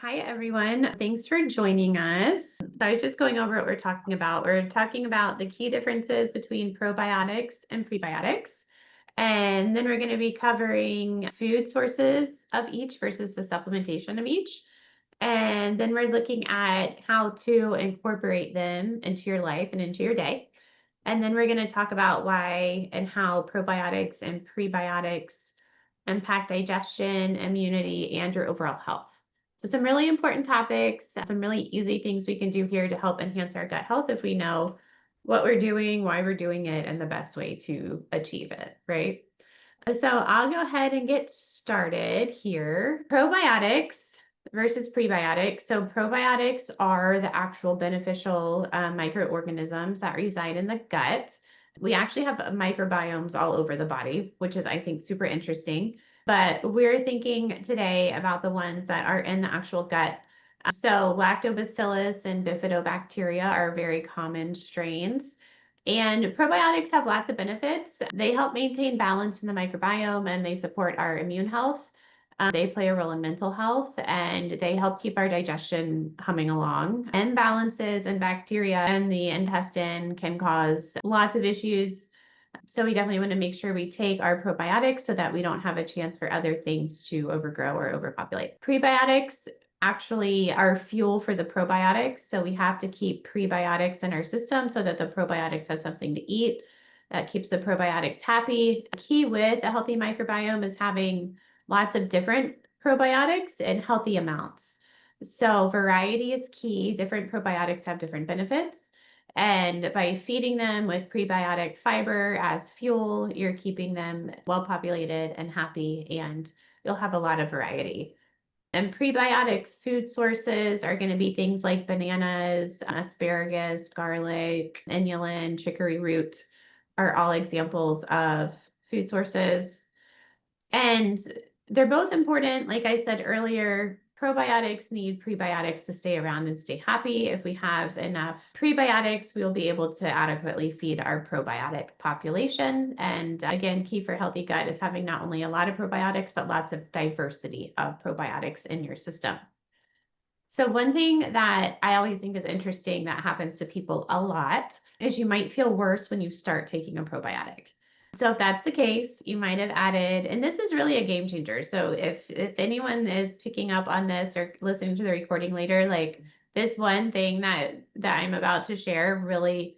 Hi, everyone. Thanks for joining us. So I was just going over what we're talking about. We're talking about the key differences between probiotics and prebiotics. And then we're going to be covering food sources of each versus the supplementation of each. And then we're looking at how to incorporate them into your life and into your day. And then we're going to talk about why and how probiotics and prebiotics impact digestion, immunity, and your overall health. So some really important topics, some really easy things we can do here to help enhance our gut health if we know what we're doing, why we're doing it, and the best way to achieve it, right? So I'll go ahead and get started here. Probiotics versus prebiotics. So probiotics are the actual beneficial microorganisms that reside in the gut. We actually have microbiomes all over the body, which is, I think, super interesting. But we're thinking today about the ones that are in the actual gut. So lactobacillus and bifidobacteria are very common strains. And probiotics have lots of benefits. They help maintain balance in the microbiome and they support our immune health. They play a role in mental health and they help keep our digestion humming along. Imbalances in bacteria in the intestine can cause lots of issues. So we definitely want to make sure we take our probiotics so that we don't have a chance for other things to overgrow or overpopulate. Prebiotics actually are fuel for the probiotics. So we have to keep prebiotics in our system so that the probiotics have something to eat. That keeps the probiotics happy. Key with a healthy microbiome is having lots of different probiotics in healthy amounts. So variety is key. Different probiotics have different benefits. And by feeding them with prebiotic fiber as fuel, you're keeping them well populated and happy, and you'll have a lot of variety. And prebiotic food sources are going to be things like bananas, asparagus, garlic, inulin, chicory root are all examples of food sources. And they're both important. Like I said earlier, probiotics need prebiotics to stay around and stay happy. If we have enough prebiotics, we'll be able to adequately feed our probiotic population. And again, key for healthy gut is having not only a lot of probiotics, but lots of diversity of probiotics in your system. So one thing that I always think is interesting that happens to people a lot is you might feel worse when you start taking a probiotic. So if that's the case, you might have added, and this is really a game changer. So if anyone is picking up on this or listening to the recording later, like this one thing that I'm about to share really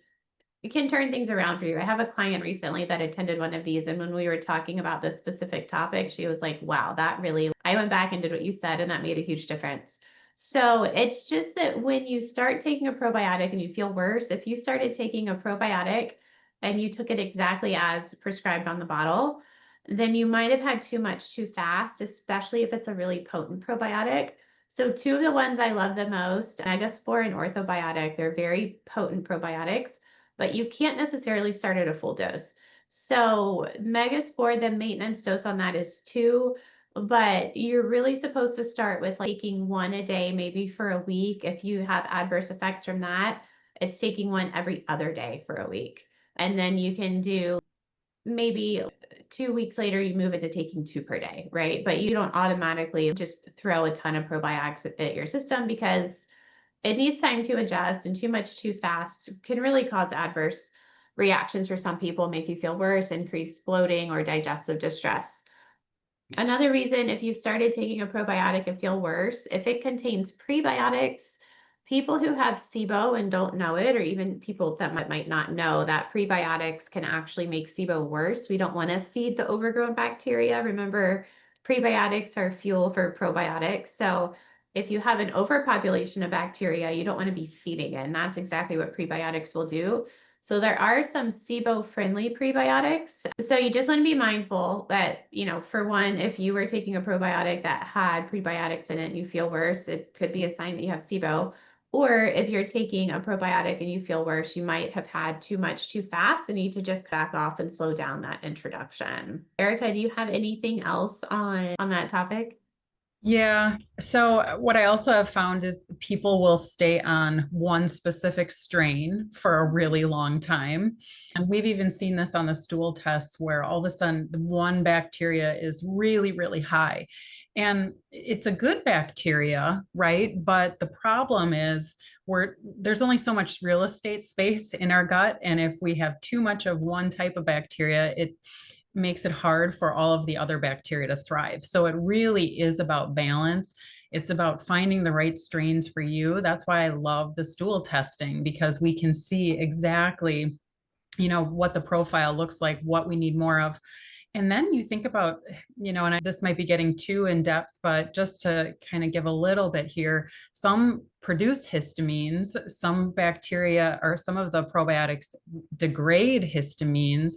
it can turn things around for you. I have a client recently that attended one of these, and when we were talking about this specific topic, she was like, wow, that really, I went back and did what you said, and that made a huge difference. So it's just that when you start taking a probiotic and you feel worse, if you started taking a probiotic and you took it exactly as prescribed on the bottle, then you might have had too much too fast, especially if it's a really potent probiotic. So two of the ones I love the most, Megaspore and Orthobiotic, they're very potent probiotics, but you can't necessarily start at a full dose. So Megaspore, the maintenance dose on that is 2, but you're really supposed to start with taking 1 a day, maybe for a week. If you have adverse effects from that, it's taking 1 every other day for a week. And then you can do maybe 2 weeks later, you move into taking 2 per day, right? But you don't automatically just throw a ton of probiotics at your system because it needs time to adjust, and too much too fast can really cause adverse reactions for some people, make you feel worse, increase bloating or digestive distress. Another reason, if you started taking a probiotic and feel worse, if it contains prebiotics, people who have SIBO and don't know it, or even people that might not know that prebiotics can actually make SIBO worse. We don't want to feed the overgrown bacteria. Remember, prebiotics are fuel for probiotics. So if you have an overpopulation of bacteria, you don't want to be feeding it. And that's exactly what prebiotics will do. So there are some SIBO-friendly prebiotics. So you just want to be mindful that, for one, if you were taking a probiotic that had prebiotics in it and you feel worse, it could be a sign that you have SIBO. Or if you're taking a probiotic and you feel worse, you might have had too much too fast and need to just back off and slow down that introduction. Erica, do you have anything else on that topic? Yeah. So what I also have found is people will stay on one specific strain for a really long time. And we've even seen this on the stool tests where all of a sudden one bacteria is really, really high. And it's a good bacteria, right? But the problem is there's only so much real estate space in our gut. And if we have too much of one type of bacteria, it makes it hard for all of the other bacteria to thrive. So it really is about balance. It's about finding the right strains for you. That's why I love the stool testing, because we can see exactly, what the profile looks like, what we need more of. And then you think about, this might be getting too in depth, but just to kind of give a little bit here, some produce histamines, some bacteria or some of the probiotics degrade histamines.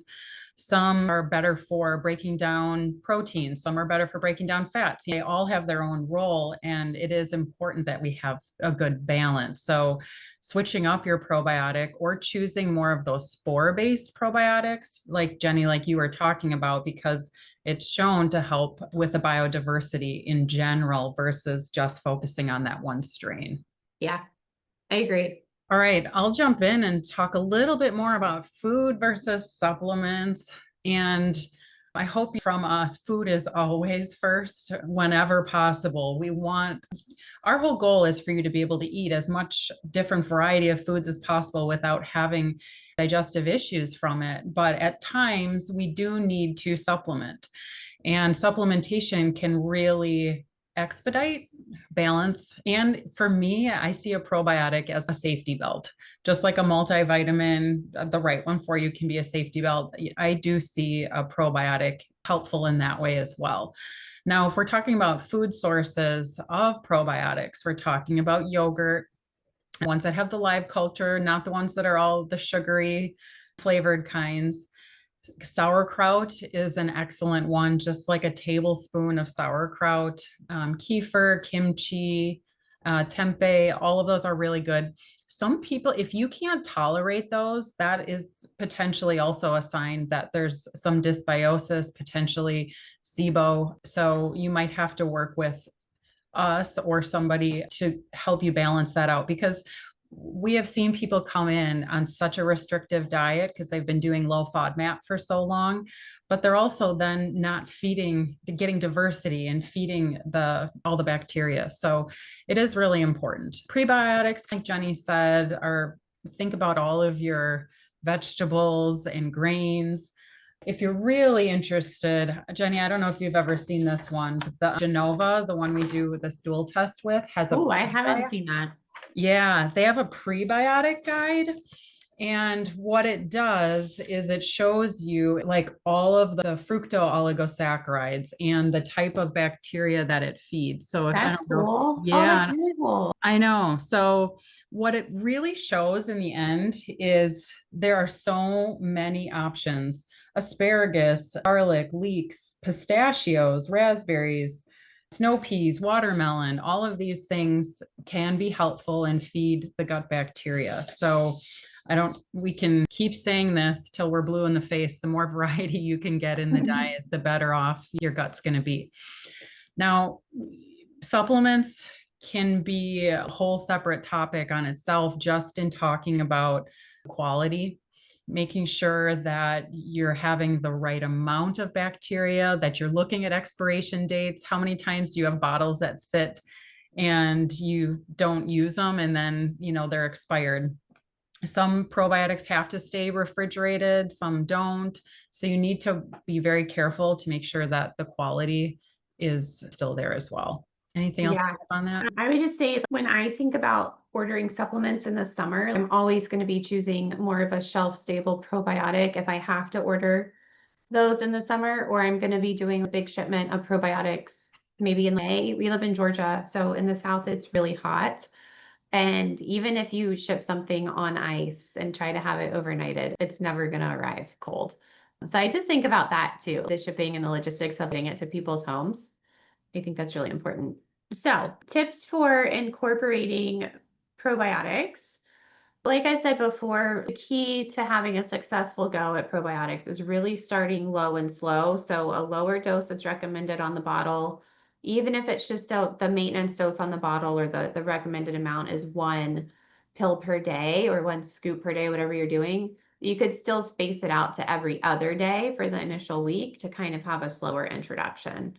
Some are better for breaking down proteins. Some are better for breaking down fats. They all have their own role, and it is important that we have a good balance. So switching up your probiotic or choosing more of those spore-based probiotics, like Jenny, like you were talking about, because it's shown to help with the biodiversity in general versus just focusing on that one strain. Yeah, I agree. All right, I'll jump in and talk a little bit more about food versus supplements. And I hope from us, food is always first whenever possible. Our whole goal is for you to be able to eat as much different variety of foods as possible without having digestive issues from it. But at times we do need to supplement, and supplementation can really expedite balance. And for me, I see a probiotic as a safety belt, just like a multivitamin. The right one for you can be a safety belt. I do see a probiotic helpful in that way as well. Now, if we're talking about food sources of probiotics, we're talking about yogurt, ones that have the live culture, not the ones that are all the sugary flavored kinds. Sauerkraut is an excellent one, just like a tablespoon of sauerkraut. Kefir, kimchi, tempeh, all of those are really good. Some people, if you can't tolerate those, that is potentially also a sign that there's some dysbiosis, potentially SIBO. So you might have to work with us or somebody to help you balance that out, because we have seen people come in on such a restrictive diet because they've been doing low FODMAP for so long, but they're also then not getting diversity and feeding all the bacteria. So it is really important. Prebiotics, like Jenny said, think about all of your vegetables and grains. If you're really interested, Jenny, I don't know if you've ever seen this one, but the Genova, the one we do the stool test with, has a Oh, I haven't seen that. yeah, they have a prebiotic guide. And what it does is it shows you like all of the fructooligosaccharides and the type of bacteria that it feeds. So if I That's don't know, cool. Oh, that's yeah, really cool. I know. So what it really shows in the end is there are so many options: asparagus, garlic, leeks, pistachios, raspberries, snow peas, watermelon. All of these things can be helpful and feed the gut bacteria. So we can keep saying this till we're blue in the face. The more variety you can get in the diet, the better off your gut's going to be. Now, supplements can be a whole separate topic on itself, just in talking about quality, making sure that you're having the right amount of bacteria, that you're looking at expiration dates. How many times do you have bottles that sit and you don't use them and then, they're expired? Some probiotics have to stay refrigerated, some don't. So you need to be very careful to make sure that the quality is still there as well. Anything else Yeah. on that? I would just say when I think about ordering supplements in the summer, I'm always going to be choosing more of a shelf-stable probiotic if I have to order those in the summer, or I'm going to be doing a big shipment of probiotics maybe in May. We live in Georgia, so in the South, it's really hot. And even if you ship something on ice and try to have it overnighted, it's never going to arrive cold. So I just think about that too, the shipping and the logistics of getting it to people's homes. I think that's really important. So, tips for incorporating probiotics. Like I said before, the key to having a successful go at probiotics is really starting low and slow. So, a lower dose that's recommended on the bottle, even if it's just the maintenance dose on the bottle, or the recommended amount is 1 pill per day or 1 scoop per day, whatever you're doing. You could still space it out to every other day for the initial week to kind of have a slower introduction.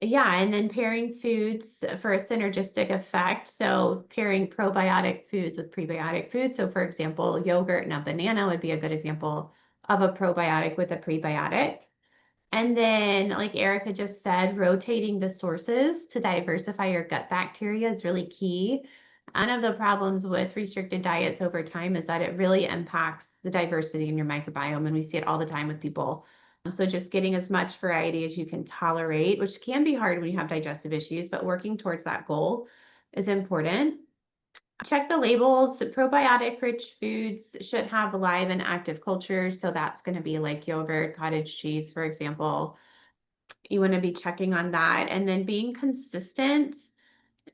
Yeah, and then pairing foods for a synergistic effect. So pairing probiotic foods with prebiotic foods. So for example, yogurt and a banana would be a good example of a probiotic with a prebiotic. And then, like Erica just said, rotating the sources to diversify your gut bacteria is really key. One of the problems with restricted diets over time is that it really impacts the diversity in your microbiome, and we see it all the time with people. So just getting as much variety as you can tolerate, which can be hard when you have digestive issues, but working towards that goal is important. Check the labels. Probiotic rich foods should have live and active cultures. So that's going to be like yogurt, cottage cheese, for example. You want to be checking on that and then being consistent.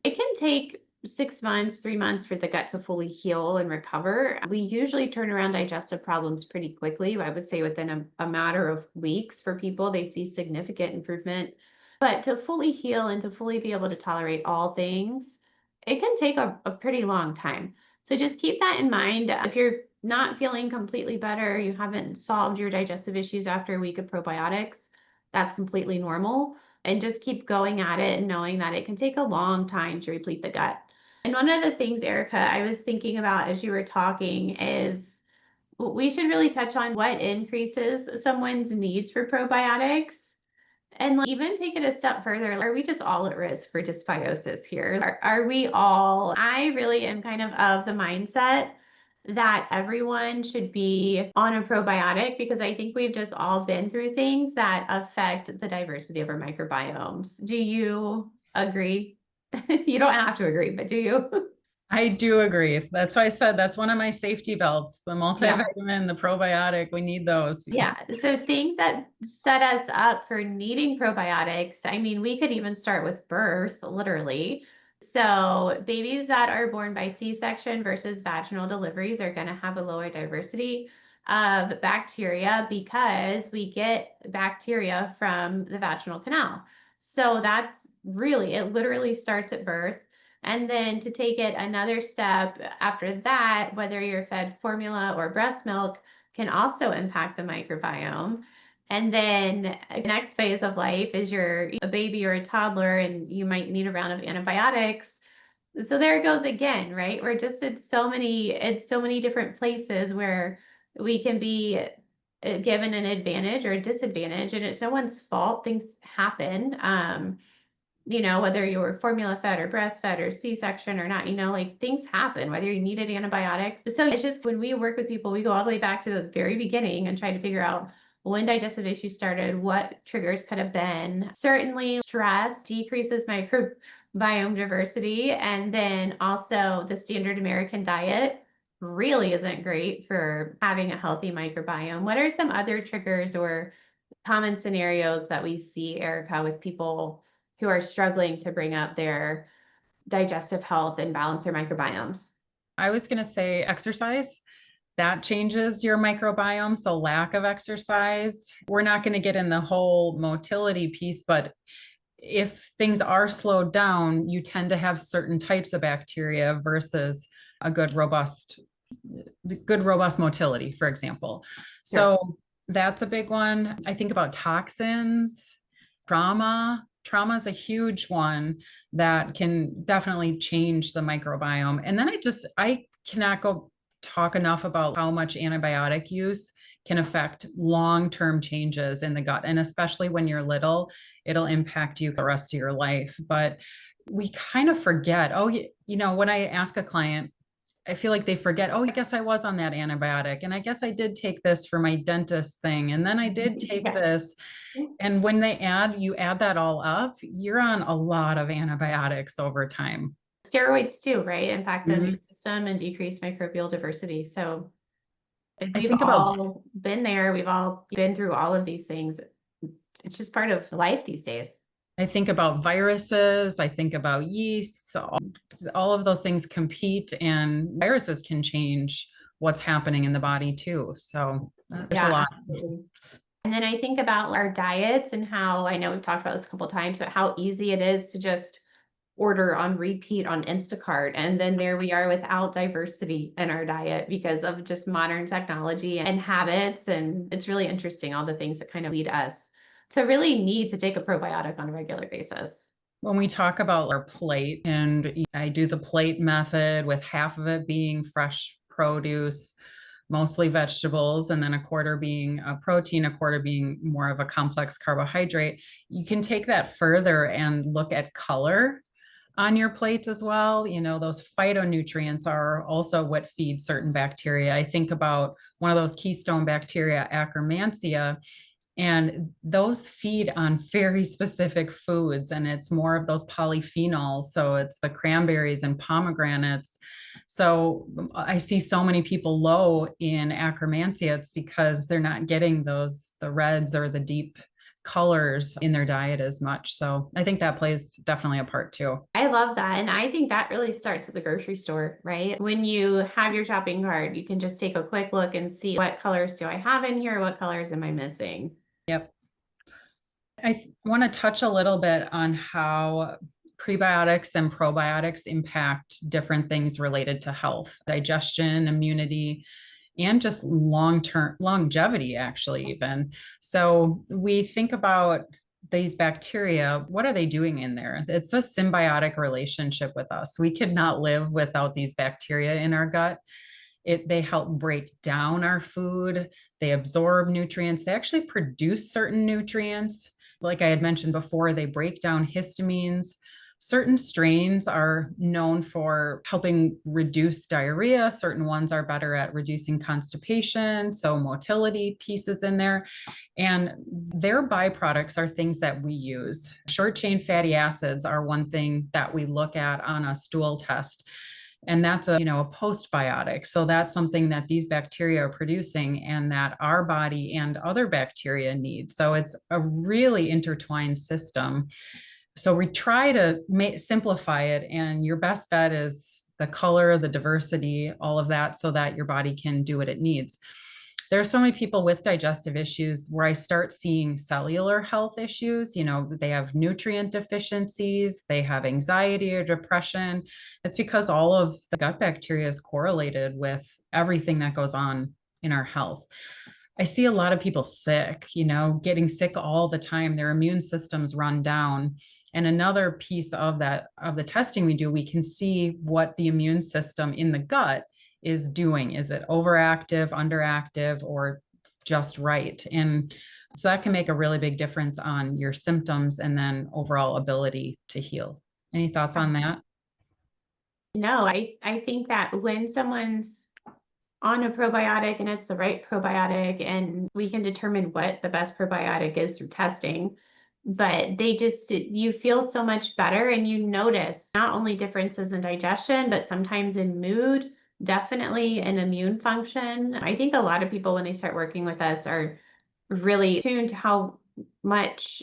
It can take 6 months, 3 months for the gut to fully heal and recover. We usually turn around digestive problems pretty quickly. I would say within a matter of weeks for people, they see significant improvement. But to fully heal and to fully be able to tolerate all things, it can take a pretty long time. So just keep that in mind. If you're not feeling completely better, you haven't solved your digestive issues after a week of probiotics, that's completely normal. And just keep going at it and knowing that it can take a long time to replete the gut. And one of the things, Erica, I was thinking about as you were talking is we should really touch on what increases someone's needs for probiotics. And like, even take it a step further, are we just all at risk for dysbiosis here? Are we all? I really am kind of the mindset that everyone should be on a probiotic because I think we've just all been through things that affect the diversity of our microbiomes. Do you agree? You don't have to agree, but do you? I do agree. That's why I said that's one of my safety belts, the Yeah. multivitamin, the probiotic. We need those. Yeah. So things that set us up for needing probiotics, I mean, we could even start with birth, literally. So babies that are born by C-section versus vaginal deliveries are going to have a lower diversity of bacteria because we get bacteria from the vaginal canal. So that's really, it literally starts at birth. And then to take it another step after that, whether you're fed formula or breast milk, can also impact the microbiome. And then next phase of life is you're a baby or a toddler and you might need a round of antibiotics. So there it goes again, right? We're just it's so many different places where we can be given an advantage or a disadvantage, and it's no one's fault. Things happen. Whether you were formula fed or breastfed or C-section or not, like things happen, whether you needed antibiotics. So it's just when we work with people, we go all the way back to the very beginning and try to figure out when digestive issues started, what triggers could have been. Certainly, stress decreases microbiome diversity. And then also the standard American diet really isn't great for having a healthy microbiome. What are some other triggers or common scenarios that we see, Erica, with people who are struggling to bring up their digestive health and balance their microbiomes? I was going to say exercise. That changes your microbiome. So lack of exercise. We're not going to get in the whole motility piece, but if things are slowed down, you tend to have certain types of bacteria versus a good robust motility, for example. Sure. So that's a big one. I think about toxins, trauma. Trauma is a huge one that can definitely change the microbiome. And then I cannot go talk enough about how much antibiotic use can affect long-term changes in the gut. And especially when you're little, it'll impact you the rest of your life. But we kind of forget, when I ask a client, I feel like they forget, I guess I was on that antibiotic. And I guess I did take this for my dentist thing. And then I did take Yeah. this. And when you add that all up, you're on a lot of antibiotics over time. Steroids too, right? Impact the Mhm. immune system and decrease microbial diversity. So I we've think about all been there. We've all been through all of these things. It's just part of life these days. I think about viruses, I think about yeasts, all of those things compete, and viruses can change what's happening in the body too. So there's a Yeah, lot. absolutely. And then I think about our diets and how I know we've talked about this a couple of times, but how easy it is to just order on repeat on Instacart. And then there we are without diversity in our diet because of just modern technology and habits. And it's really interesting, all the things that kind of lead us to really need to take a probiotic on a regular basis. When we talk about our plate, and I do the plate method with half of it being fresh produce, mostly vegetables, and then a quarter being a protein, a quarter being more of a complex carbohydrate, you can take that further and look at color on your plate as well. You know, those phytonutrients are also what feed certain bacteria. I think about one of those keystone bacteria, Akkermansia, and those feed on very specific foods, and it's more of those polyphenols. So it's the cranberries and pomegranates. So I see so many people low in Akkermansia. It's because they're not getting the reds or the deep colors in their diet as much. So I think that plays definitely a part too. I love that. And I think that really starts at the grocery store, right? When you have your shopping cart, you can just take a quick look and see what colors do I have in here? What colors am I missing? Yep. I want to touch a little bit on how prebiotics and probiotics impact different things related to health, digestion, immunity, and just long-term longevity, actually, even. So we think about these bacteria, what are they doing in there? It's a symbiotic relationship with us. We could not live without these bacteria in our gut. They help break down our food, they absorb nutrients, they actually produce certain nutrients. Like I had mentioned before, they break down histamines. Certain strains are known for helping reduce diarrhea. Certain ones are better at reducing constipation. So motility pieces in there. And their byproducts are things that we use. Short chain fatty acids are one thing that we look at on a stool test. And that's a postbiotic. So that's something that these bacteria are producing and that our body and other bacteria need. So it's a really intertwined system. So we try to simplify it, and your best bet is the color, the diversity, all of that, so that your body can do what it needs. There are so many people with digestive issues where I start seeing cellular health issues. They have nutrient deficiencies, they have anxiety or depression. It's because all of the gut bacteria is correlated with everything that goes on in our health. I see a lot of people sick, getting sick all the time. Their immune systems run down. And another piece of the testing we do, we can see what the immune system in the gut is doing. Is it overactive, underactive, or just right? And so that can make a really big difference on your symptoms and then overall ability to heal. Any thoughts on that? No, I think that when someone's on a probiotic and it's the right probiotic, and we can determine what the best probiotic is through testing, but you feel so much better, and you notice not only differences in digestion, but sometimes in mood, definitely in immune function. I think a lot of people, when they start working with us, are really tuned to how much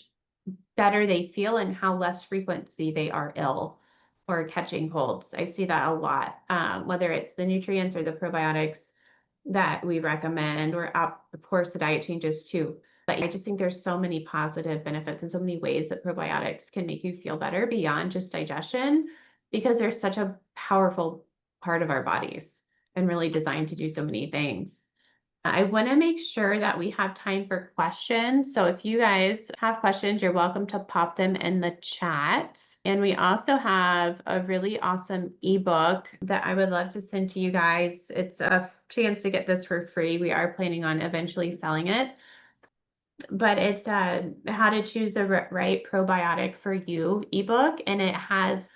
better they feel and how less frequency they are ill or catching colds. I see that a lot, whether it's the nutrients or the probiotics that we recommend, or of course the diet changes too. But I just think there's so many positive benefits and so many ways that probiotics can make you feel better beyond just digestion, because they're such a powerful part of our bodies and really designed to do so many things. I want to make sure that we have time for questions. So if you guys have questions, you're welcome to pop them in the chat. And we also have a really awesome ebook that I would love to send to you guys. It's a chance to get this for free. We are planning on eventually selling it. But it's how to choose the right probiotic for you ebook. And it has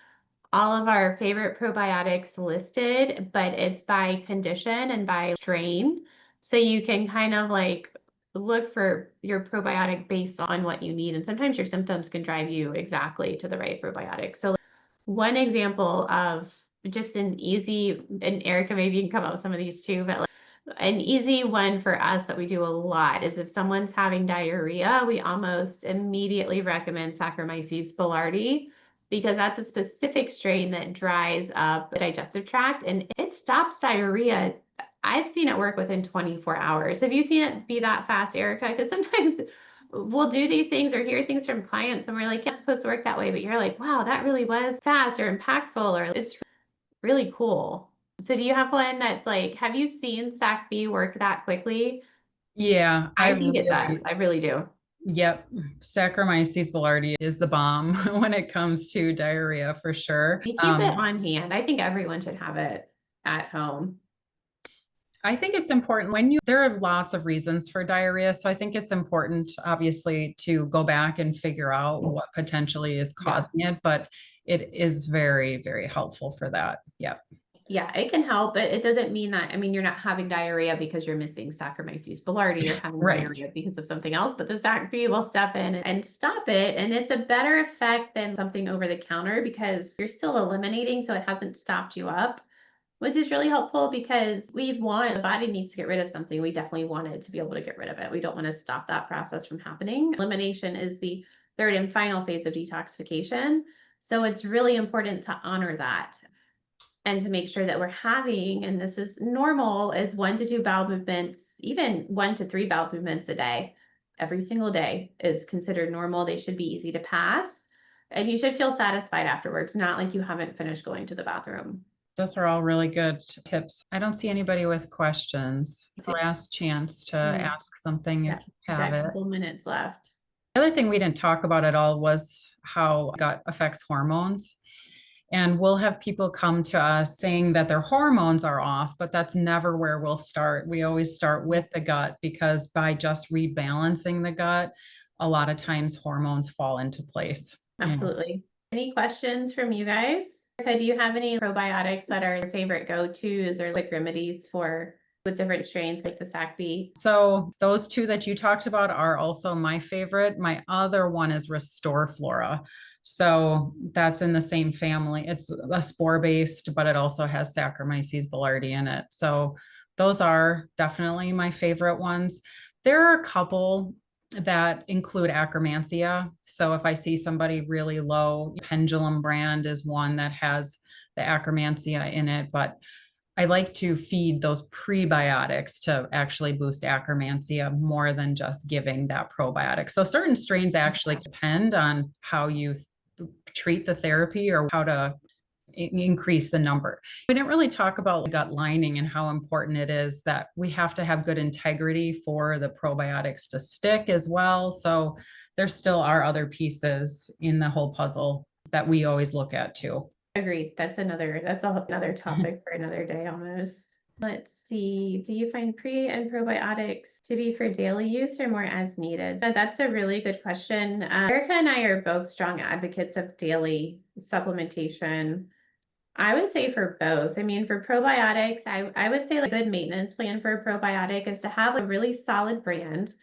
all of our favorite probiotics listed, but it's by condition and by strain. So you can kind of like look for your probiotic based on what you need. And sometimes your symptoms can drive you exactly to the right probiotic. So one example of just an easy, and Erica, maybe you can come up with some of these too, but like an easy one for us that we do a lot is if someone's having diarrhea, we almost immediately recommend Saccharomyces boulardii, because that's a specific strain that dries up the digestive tract and it stops diarrhea. I've seen it work within 24 hours. Have you seen it be that fast, Erica? Because sometimes we'll do these things or hear things from clients and we're like, yeah, it's supposed to work that way. But you're like, wow, that really was fast or impactful, or it's really cool. So do you have one that's like, have you seen Sac B work that quickly? Yeah, I think it does. I really do. Yep. Saccharomyces boulardii is the bomb when it comes to diarrhea for sure. You keep it on hand. I think everyone should have it at home. I think it's important there are lots of reasons for diarrhea. So I think it's important, obviously, to go back and figure out what potentially is causing it, but it is very, very helpful for that. Yep. Yeah, it can help, but it doesn't mean that, I mean, you're not having diarrhea because you're missing Saccharomyces boulardii. You're having Right. diarrhea because of something else, but the Sac B will step in and stop it. And it's a better effect than something over the counter because you're still eliminating, so it hasn't stopped you up, which is really helpful because the body needs to get rid of something. We definitely want it to be able to get rid of it. We don't want to stop that process from happening. Elimination is the third and final phase of detoxification. So it's really important to honor that and to make sure that we're having, and this is normal, is 1 to 2 bowel movements, even 1 to 3 bowel movements a day. Every single day is considered normal. They should be easy to pass. And you should feel satisfied afterwards, not like you haven't finished going to the bathroom. Those are all really good tips. I don't see anybody with questions. Last chance to ask something if you have Got it. a couple minutes left. The other thing we didn't talk about at all was how gut affects hormones. And we'll have people come to us saying that their hormones are off, but that's never where we'll start. We always start with the gut because by just rebalancing the gut, a lot of times hormones fall into place. Absolutely. Any questions from you guys? Okay, do you have any probiotics that are your favorite go-tos or like remedies with different strains like the Sac B? So those two that you talked about are also my favorite. My other one is Restore Flora. So that's in the same family. It's a spore-based, but it also has Saccharomyces boulardii in it. So those are definitely my favorite ones. There are a couple that include Akkermansia. So if I see somebody really low, Pendulum brand is one that has the Akkermansia in it, but I like to feed those prebiotics to actually boost Akkermansia more than just giving that probiotic. So certain strains actually depend on how you treat the therapy or how to increase the number. We didn't really talk about gut lining and how important it is that we have to have good integrity for the probiotics to stick as well. So there still are other pieces in the whole puzzle that we always look at too. Agreed. That's another topic for another day almost. Let's see. Do you find pre and probiotics to be for daily use or more as needed? So that's a really good question. Erica and I are both strong advocates of daily supplementation. I would say for both. I mean, for probiotics, I would say like a good maintenance plan for a probiotic is to have a really solid brand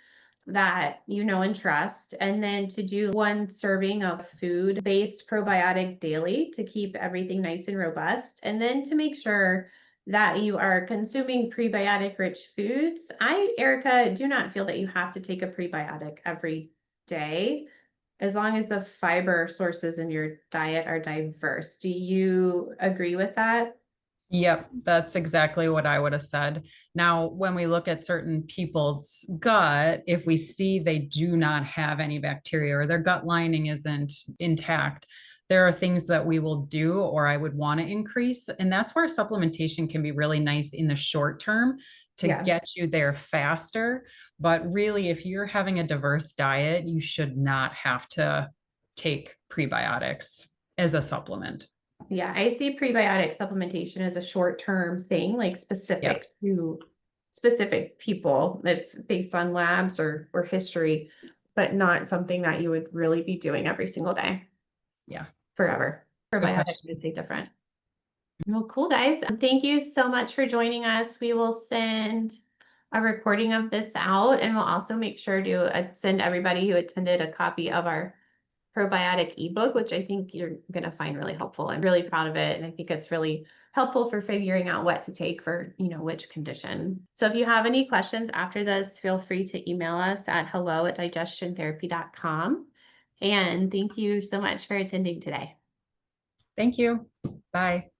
that you know and trust, and then to do 1 serving of food-based probiotic daily to keep everything nice and robust, and then to make sure that you are consuming prebiotic-rich foods. Erica, do not feel that you have to take a prebiotic every day, as long as the fiber sources in your diet are diverse. Do you agree with that? Yep, that's exactly what I would have said. Now, when we look at certain people's gut, if we see they do not have any bacteria or their gut lining isn't intact, there are things that we will do or I would want to increase. And that's where supplementation can be really nice in the short term to get you there faster. But really, if you're having a diverse diet, you should not have to take prebiotics as a supplement. Yeah, I see prebiotic supplementation as a short-term thing, like specific to specific people, if based on labs or history, but not something that you would really be doing every single day. Yeah. Forever. Probiotics would say different. Well, cool guys. Thank you so much for joining us. We will send a recording of this out, and we'll also make sure to send everybody who attended a copy of our probiotic ebook, which I think you're going to find really helpful. I'm really proud of it. And I think it's really helpful for figuring out what to take for, which condition. So if you have any questions after this, feel free to email us at hello@digestiontherapy.com. And thank you so much for attending today. Thank you. Bye.